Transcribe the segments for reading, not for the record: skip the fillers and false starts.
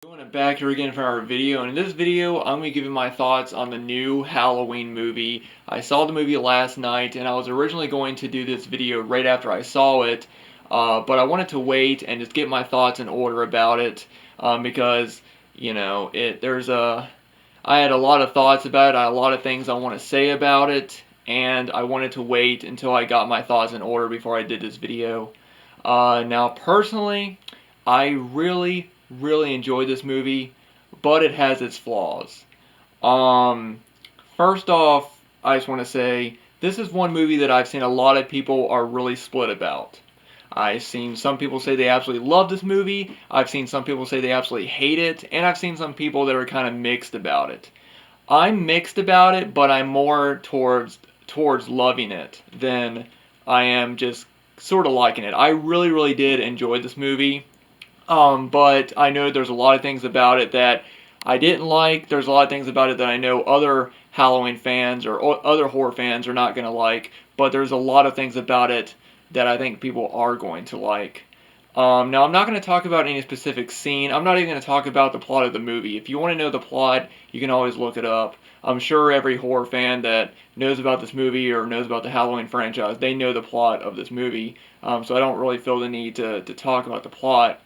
Going back here again for our video, and in this video I'm going to give you my thoughts on the new Halloween movie. I saw the movie last night and I was originally going to do this video right after I saw it, but I wanted to wait and just get my thoughts in order about it, because I had a lot of thoughts about it, I had a lot of things I want to say about it, and I wanted to wait until I got my thoughts in order before I did this video. Now personally, I really enjoyed this movie, but it has its flaws. Um, First off, I just want to say this is one movie that I've seen a lot of people are really split about. I've seen some people say they absolutely love this movie, I've seen some people say they absolutely hate it, and I've seen some people that are kind of mixed about it. I'm mixed about it, but I'm more towards loving it than I am just sort of liking it. I really did enjoy this movie. But I know there's a lot of things about it that I didn't like. There's a lot of things about it that I know other Halloween fans or other horror fans are not going to like. But there's a lot of things about it that I think people are going to like. Now, I'm not going to talk about any specific scene. I'm not even going to talk about the plot of the movie. If you want to know the plot, you can always look it up. I'm sure every horror fan that knows about this movie or knows about the Halloween franchise, they know the plot of this movie. So I don't really feel the need to talk about the plot.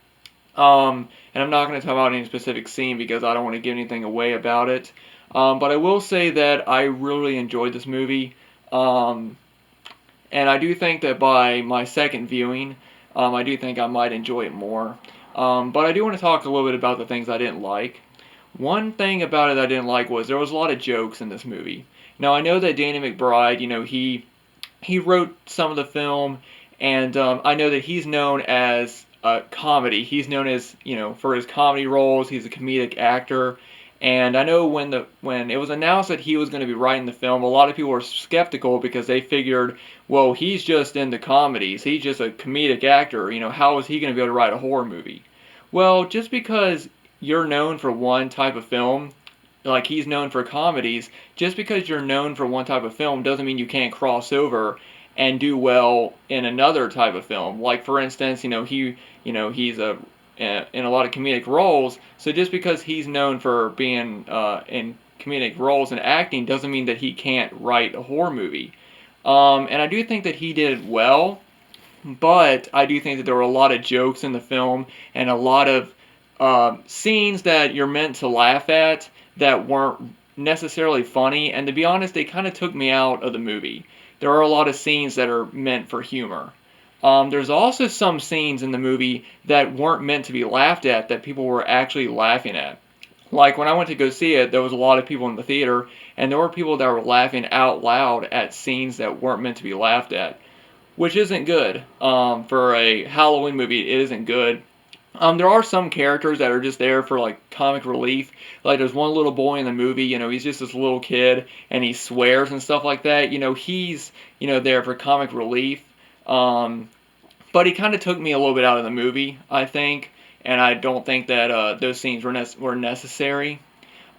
And I'm not going to talk about any specific scene because I don't want to give anything away about it. But I will say that I really enjoyed this movie. Um, and I do think that by my second viewing, I do think I might enjoy it more. But I do want to talk a little bit about the things I didn't like. One thing about it I didn't like was there was a lot of jokes in this movie. Now I know that Danny McBride, he wrote some of the film, and I know that he's known as comedy. He's known as for his comedy roles. He's a comedic actor, and I know when it was announced that he was going to be writing the film, a lot of people were skeptical because they figured, well, he's just into comedies. He's just a comedic actor. How is he going to be able to write a horror movie? Well, just because you're known for one type of film, like he's known for comedies, just because you're known for one type of film doesn't mean you can't cross over and do well in another type of film. Like for instance, he's in a lot of comedic roles. So just because he's known for being in comedic roles and acting doesn't mean that he can't write a horror movie. And I do think that he did well, but I do think that there were a lot of jokes in the film and a lot of scenes that you're meant to laugh at that weren't necessarily funny. And to be honest, they kind of took me out of the movie. There are a lot of scenes that are meant for humor. There's also some scenes in the movie that weren't meant to be laughed at that people were actually laughing at. Like when I went to go see it, there was a lot of people in the theater, and there were people that were laughing out loud at scenes that weren't meant to be laughed at, which isn't good. For a Halloween movie, it isn't good. There are some characters that are just there for like comic relief. Like there's one little boy in the movie, he's just this little kid and he swears and stuff like that. He's there for comic relief. Um, but he kind of took me a little bit out of the movie, I think, and I don't think that those scenes were necessary.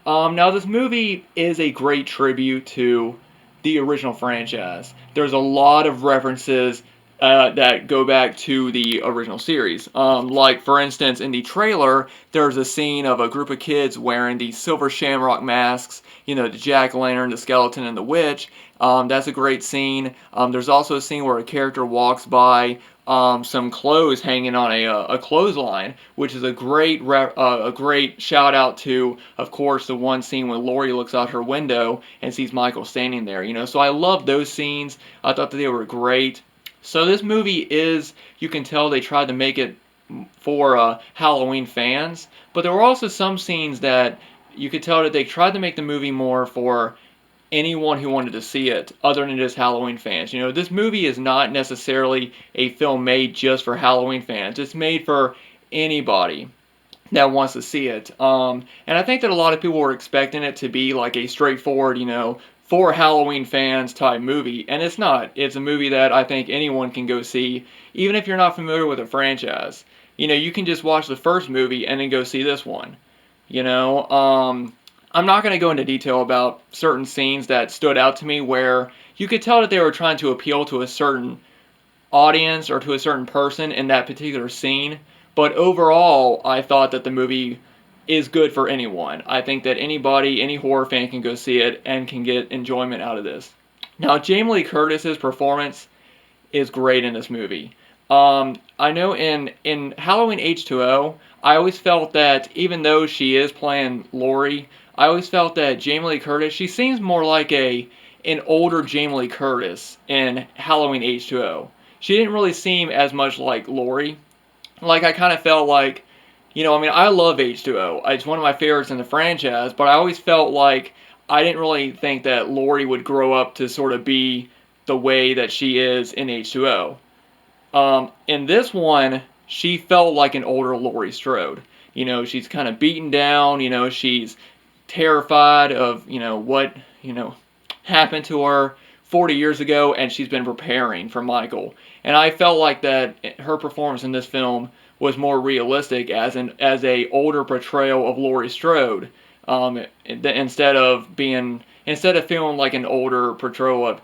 Now this movie is a great tribute to the original franchise. There's a lot of references that go back to the original series. Like, for instance, in the trailer, there's a scene of a group of kids wearing the silver shamrock masks, the jack-o'-lantern, the skeleton, and the witch. That's a great scene. There's also a scene where a character walks by some clothes hanging on a clothesline, which is a great shout out to, of course, the one scene when Laurie looks out her window and sees Michael standing there. So I love those scenes. I thought that they were great. So this movie you can tell they tried to make it for Halloween fans, but there were also some scenes that you could tell that they tried to make the movie more for anyone who wanted to see it, other than just Halloween fans. This movie is not necessarily a film made just for Halloween fans. It's made for anybody that wants to see it. And I think that a lot of people were expecting it to be like a straightforward, for Halloween fans type movie, and it's not. It's a movie that I think anyone can go see, even if you're not familiar with the franchise. You can just watch the first movie and then go see this one. I'm not going to go into detail about certain scenes that stood out to me where you could tell that they were trying to appeal to a certain audience or to a certain person in that particular scene, but overall, I thought that the movie is good for anyone. I think that anybody, any horror fan can go see it and can get enjoyment out of this. Now, Jamie Lee Curtis's performance is great in this movie. I know in Halloween H2O, I always felt that even though she is playing Laurie, I always felt that Jamie Lee Curtis, she seems more like an older Jamie Lee Curtis in Halloween H2O. She didn't really seem as much like Laurie. Like, I kind of felt like, I mean, I love H2O. It's one of my favorites in the franchise, but I always felt like I didn't really think that Laurie would grow up to sort of be the way that she is in H2O. In this one, she felt like an older Laurie Strode. She's kind of beaten down. She's terrified of, what, happened to her 40 years ago, and she's been preparing for Michael. And I felt like that her performance in this film was more realistic as a older portrayal of Laurie Strode, instead of feeling like an older portrayal of,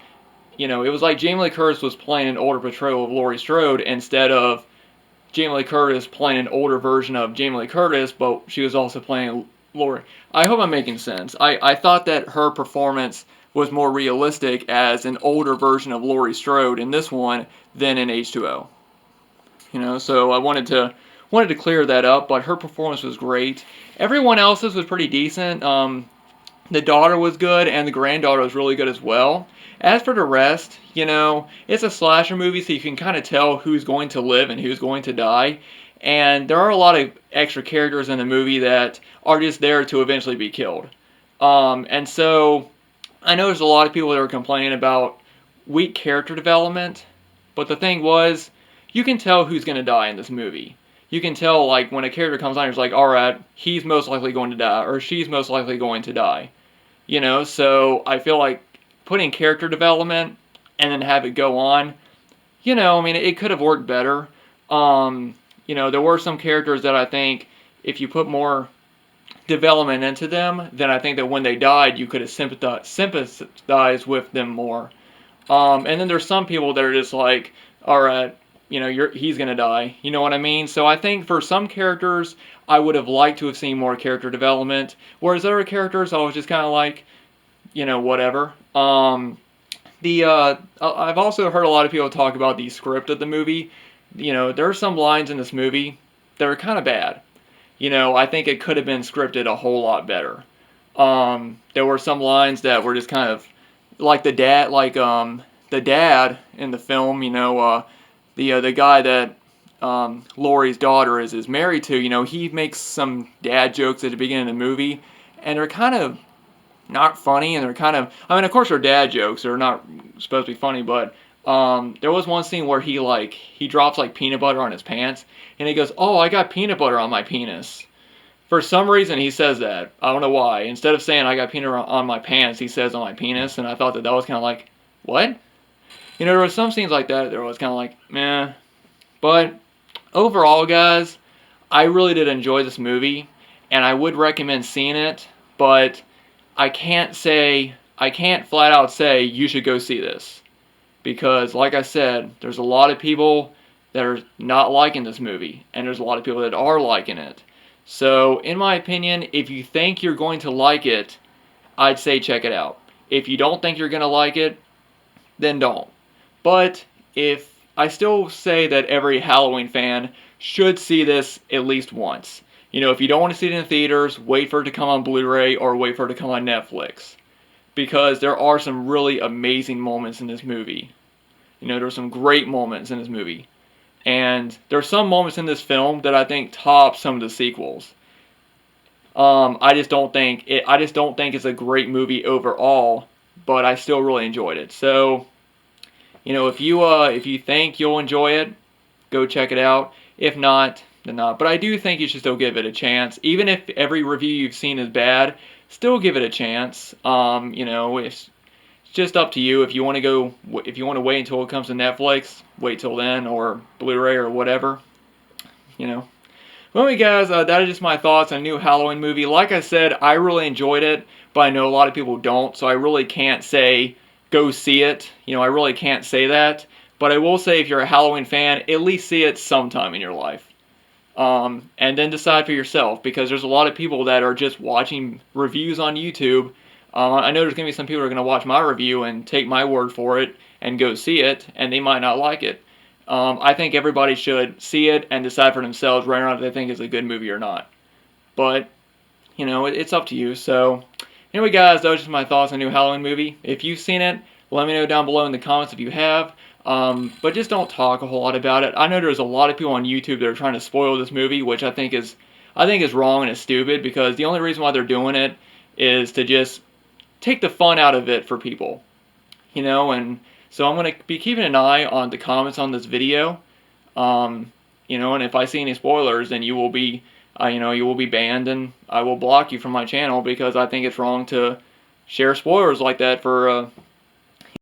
it was like Jamie Lee Curtis was playing an older portrayal of Laurie Strode instead of Jamie Lee Curtis playing an older version of Jamie Lee Curtis, but she was also playing Laurie. I hope I'm making sense. I thought that her performance was more realistic as an older version of Laurie Strode in this one than in H2O. So I wanted to clear that up, but her performance was great. Everyone else's was pretty decent. The daughter was good, and the granddaughter was really good as well. As for the rest, it's a slasher movie, so you can kind of tell who's going to live and who's going to die. And there are a lot of extra characters in the movie that are just there to eventually be killed. And so I know there's a lot of people that are complaining about weak character development, but the thing was, you can tell who's going to die in this movie. You can tell, like, when a character comes on, it's like, alright, he's most likely going to die, or she's most likely going to die. So I feel like putting character development and then have it go on, I mean, it could have worked better. There were some characters that I think if you put more development into them, then I think that when they died, you could have sympathized with them more. And then there's some people that are just like, alright, he's gonna die. You know what I mean? So I think for some characters, I would have liked to have seen more character development, whereas other characters, I was just kind of like, whatever. I've also heard a lot of people talk about the script of the movie. There are some lines in this movie that are kind of bad. I think it could have been scripted a whole lot better. There were some lines that were just kind of like the dad in the film. The guy that Laurie's daughter is married to. He makes some dad jokes at the beginning of the movie, and they're kind of not funny, and they're kind of, I mean, of course they're dad jokes, they're not supposed to be funny, but there was one scene where he drops like peanut butter on his pants, and he goes, "Oh, I got peanut butter on my penis." For some reason he says that. I don't know why. Instead of saying I got peanut butter on my pants, he says on my penis, and I thought that was kind of like, what? There were some scenes like that was kind of like, meh. But overall, guys, I really did enjoy this movie, and I would recommend seeing it, but I can't flat out say you should go see this. Because, like I said, there's a lot of people that are not liking this movie, and there's a lot of people that are liking it. So, in my opinion, if you think you're going to like it, I'd say check it out. If you don't think you're going to like it, then don't. But if I still say that every Halloween fan should see this at least once. If you don't want to see it in theaters, wait for it to come on Blu-ray or wait for it to come on Netflix. Because there are some really amazing moments in this movie. There's some great moments in this movie. And there's some moments in this film that I think top some of the sequels. I just don't think it's a great movie overall, but I still really enjoyed it. So, if you think you'll enjoy it, go check it out. If not, then not. But I do think you should still give it a chance. Even if every review you've seen is bad, still give it a chance. It's just up to you. If you want to wait until it comes to Netflix, wait till then, or Blu-ray or whatever. Well, anyway, guys, that is just my thoughts on a new Halloween movie. Like I said, I really enjoyed it, but I know a lot of people don't, so I really can't say go see it. I really can't say that. But I will say if you're a Halloween fan, at least see it sometime in your life. and then decide for yourself, because there's a lot of people that are just watching reviews on YouTube. I know there's going to be some people who are going to watch my review and take my word for it and go see it, and they might not like it. I think everybody should see it and decide for themselves whether or not they think it's a good movie or not. But, it's up to you. So, anyway, guys, those are just my thoughts on the new Halloween movie. If you've seen it, let me know down below in the comments if you have. But just don't talk a whole lot about it. I know there's a lot of people on YouTube that are trying to spoil this movie, which I think is wrong and is stupid, because the only reason why they're doing it is to just take the fun out of it for people. And so I'm going to be keeping an eye on the comments on this video. And if I see any spoilers, then you will be banned, and I will block you from my channel, because I think it's wrong to share spoilers like that for